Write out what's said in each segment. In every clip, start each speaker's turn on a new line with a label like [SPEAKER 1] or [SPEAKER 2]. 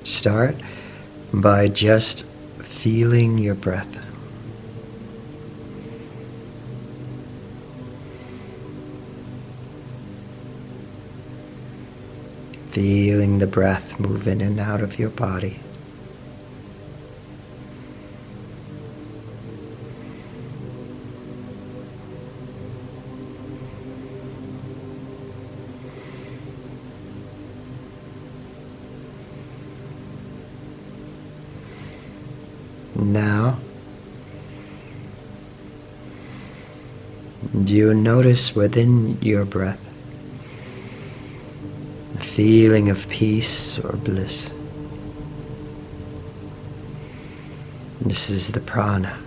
[SPEAKER 1] Start by just feeling your breath. Feeling the breath move in and out of your body. Now, do you notice within your breath a feeling of peace or bliss? This is the prana,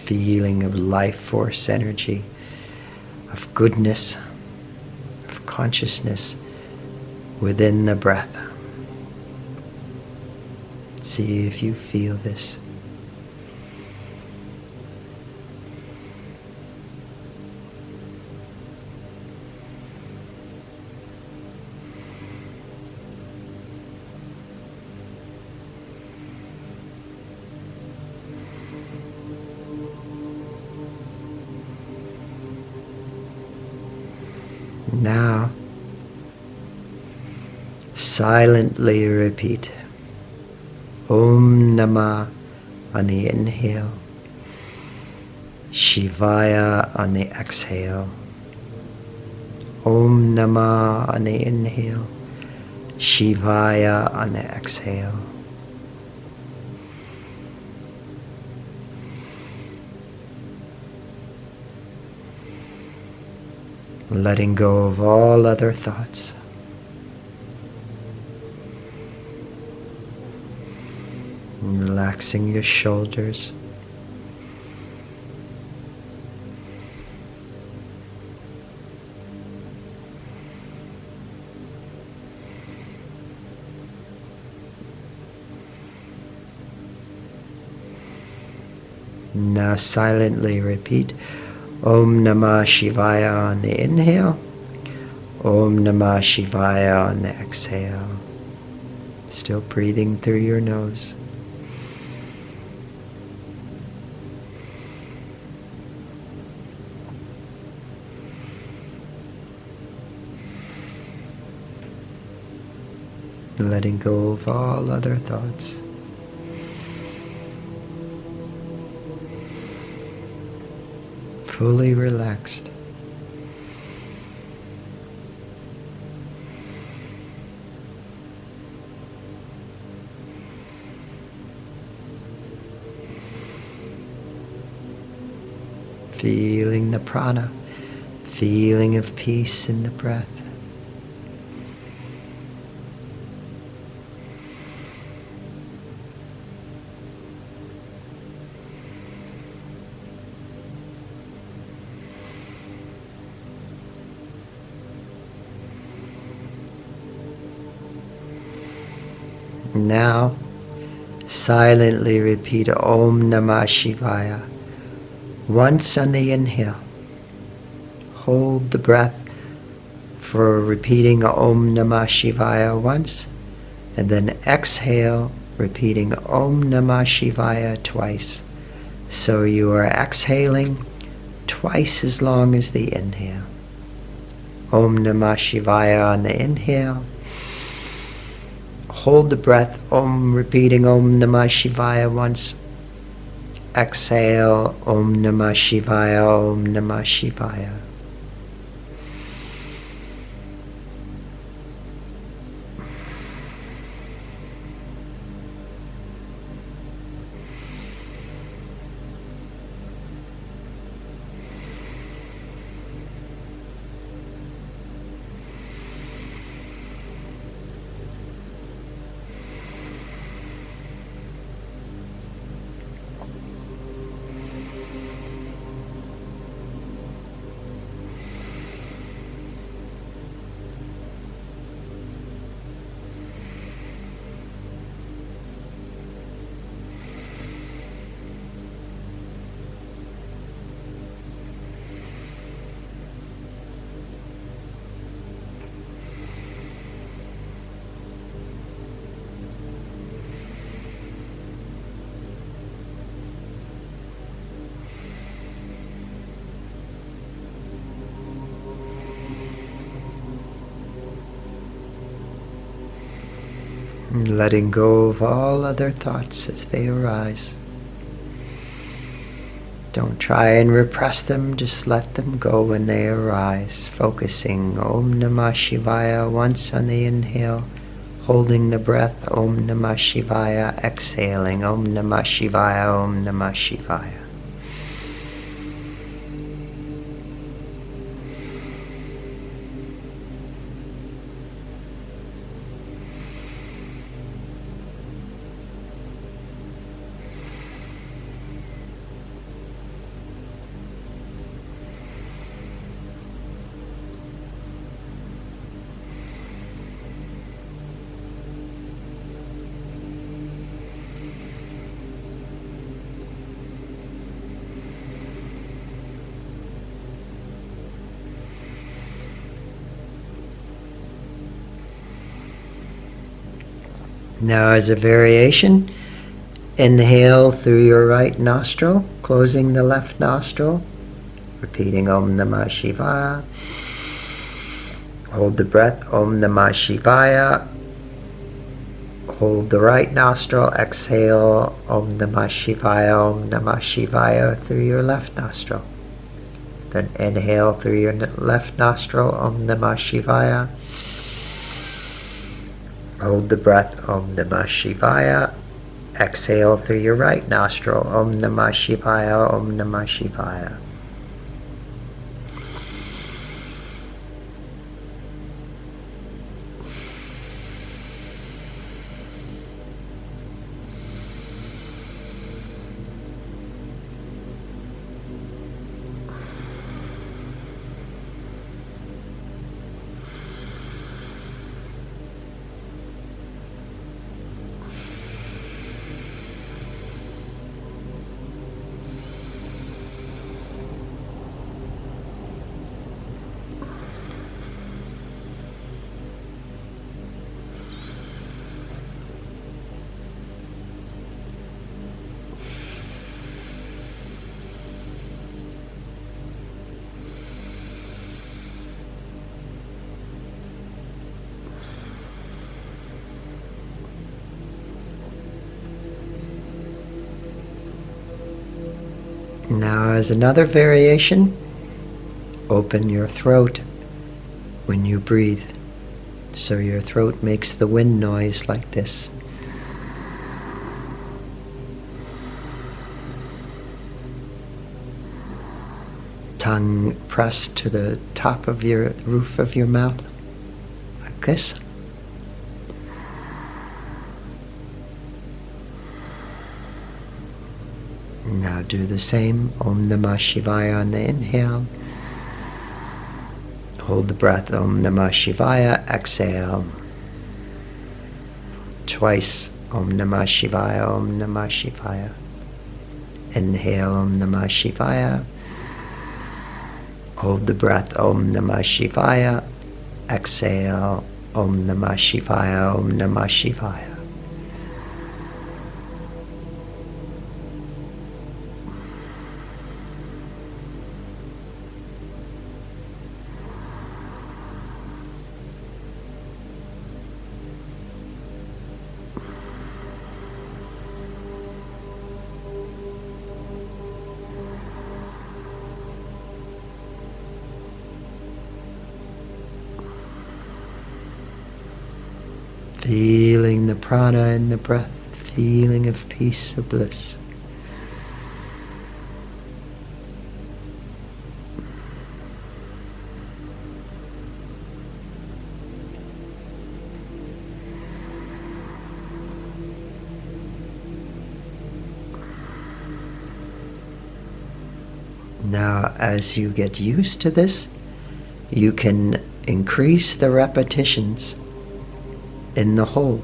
[SPEAKER 1] feeling of life force energy, of goodness, of consciousness within the breath. See if you feel this. Now, silently repeat Om Namah on the inhale, Shivaya on the exhale. Om Namah on the inhale, Shivaya on the exhale. Letting go of all other thoughts. Relaxing your shoulders. Now silently repeat Om Namah Shivaya on the inhale, Om Namah Shivaya on the exhale. Still breathing through your nose. Letting go of all other thoughts. Fully relaxed. Feeling the prana, feeling of peace in the breath. Now, silently repeat Om Namah Shivaya once on the inhale. Hold the breath for repeating Om Namah Shivaya once, and then exhale, repeating Om Namah Shivaya twice. So you are exhaling twice as long as the inhale. Om Namah Shivaya on the inhale. Hold the breath, Om, repeating Om Namah Shivaya once. Exhale, Om Namah Shivaya, Om Namah Shivaya. And letting go of all other thoughts as they arise. Don't try and repress them, just let them go when they arise. Focusing Om Namah Shivaya once on the inhale, holding the breath, Om Namah Shivaya, exhaling, Om Namah Shivaya, Om Namah Shivaya. Now, as a variation, inhale through your right nostril, closing the left nostril, repeating Om Namah Shivaya. Hold the breath, Om Namah Shivaya. Hold the right nostril, exhale, Om Namah Shivaya, Om Namah Shivaya through your left nostril. Then inhale through your left nostril, Om Namah Shivaya. Hold the breath, Om Namah Shivaya. Exhale through your right nostril, Om Namah Shivaya, Om Namah Shivaya. Now, as another variation, open your throat when you breathe. So your throat makes the wind noise like this. Tongue pressed to the top of your roof of your mouth, like this. Now do the same, Om Namah Shivaya on the inhale. Hold the breath, Om Namah Shivaya, exhale. Twice, Om Namah Shivaya, Om Namah Shivaya. Inhale, Om Namah Shivaya. Hold the breath, Om Namah Shivaya. Exhale, Om Namah Shivaya, Om Namah Shivaya. Feeling the prana in the breath, feeling of peace, of bliss. Now, as you get used to this, you can increase the repetitions in the hold.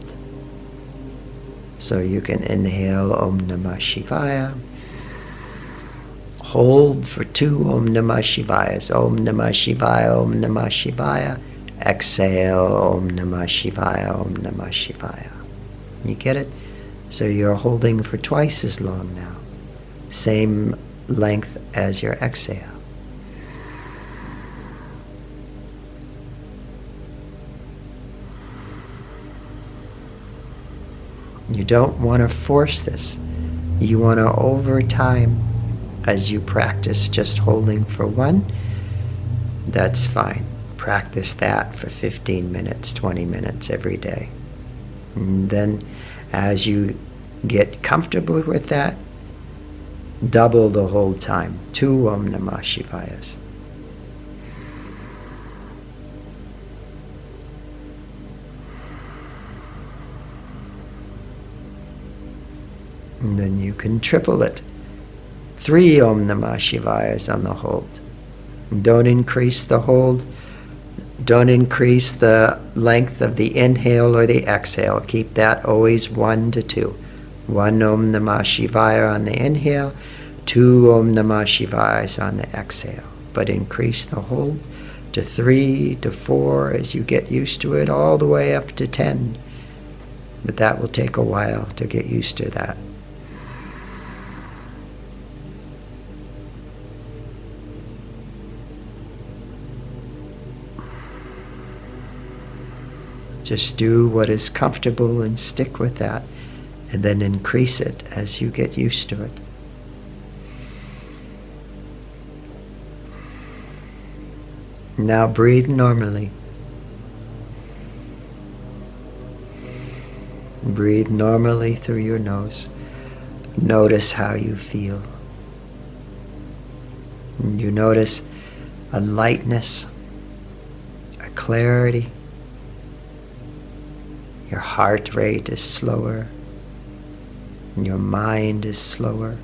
[SPEAKER 1] So you can inhale Om Namah Shivaya, hold for 2 Om Namah Shivayas, Om Namah Shivaya, Om Namah Shivaya, exhale Om Namah Shivaya, Om Namah Shivaya. You get it? So you're holding for twice as long now, same length as your exhale. You don't want to force this. You want to, over time, as you practice just holding for one, that's fine. Practice that for 15 minutes, 20 minutes every day. And then as you get comfortable with that, double the hold time. 2 Om Namah Shivayas. And then you can triple it. 3 Om Namah Shivayas on the hold. Don't increase the hold. Don't increase the length of the inhale or the exhale. Keep that always 1 to 2. 1 Om Namah Shivaya on the inhale, 2 Om Namah Shivayas on the exhale. But increase the hold to 3 to 4 as you get used to it, all the way up to 10. But that will take a while to get used to that. Just do what is comfortable and stick with that, and then increase it as you get used to it. Now breathe normally. Breathe normally through your nose. Notice how you feel. And you notice a lightness, a clarity. Your heart rate is slower, and your mind is slower,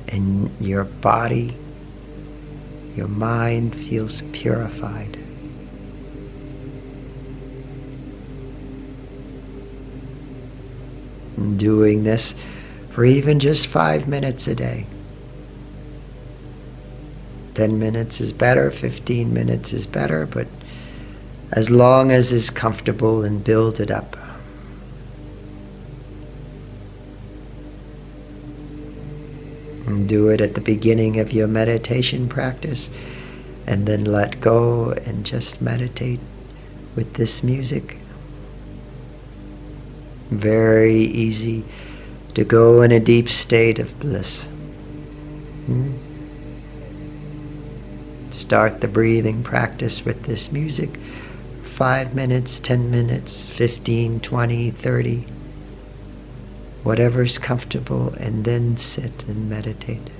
[SPEAKER 1] and your body, your mind feels purified. And doing this for even just 5 minutes a day. 10 minutes is better, 15 minutes is better, but as long as it's comfortable, and build it up. And do it at the beginning of your meditation practice, and then let go and just meditate with this music. Very easy to go in a deep state of bliss. Start the breathing practice with this music. 5 minutes, 10 minutes, 15, 20, 30, whatever's comfortable, and then sit and meditate.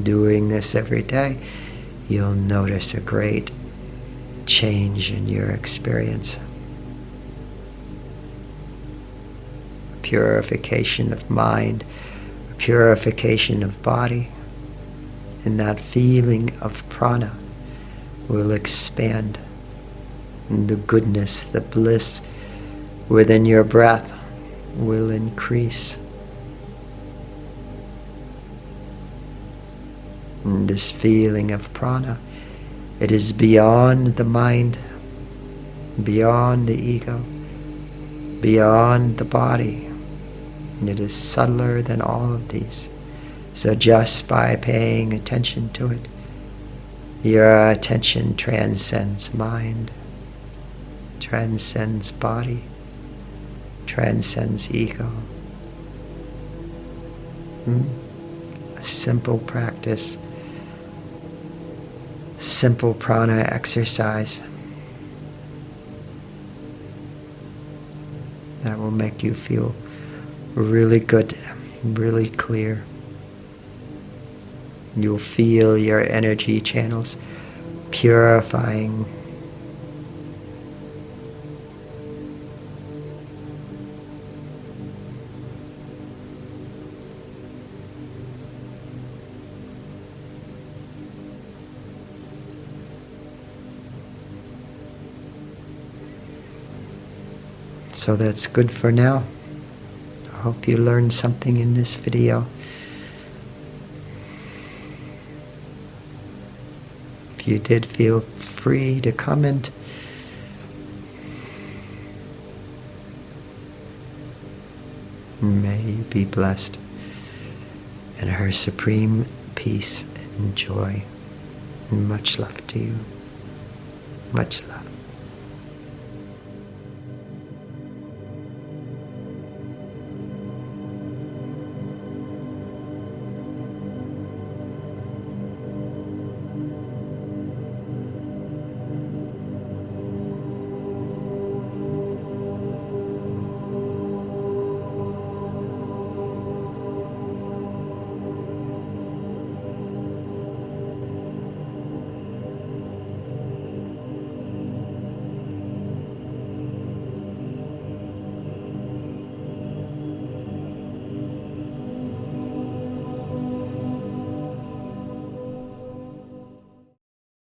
[SPEAKER 1] Doing this every day, you'll notice a great change in your experience. Purification of mind, purification of body, and that feeling of prana will expand. And the goodness, the bliss within your breath will increase. And this feeling of prana, it is beyond the mind, beyond the ego, beyond the body. And it is subtler than all of these. So just by paying attention to it, your attention transcends mind, transcends body, transcends ego. A simple practice, simple prana exercise that will make you feel really good, really clear. You'll feel your energy channels purifying. So that's good for now. I hope you learned something in this video. If you did, feel free to comment. May you be blessed in her supreme peace and joy. And much love to you. Much love.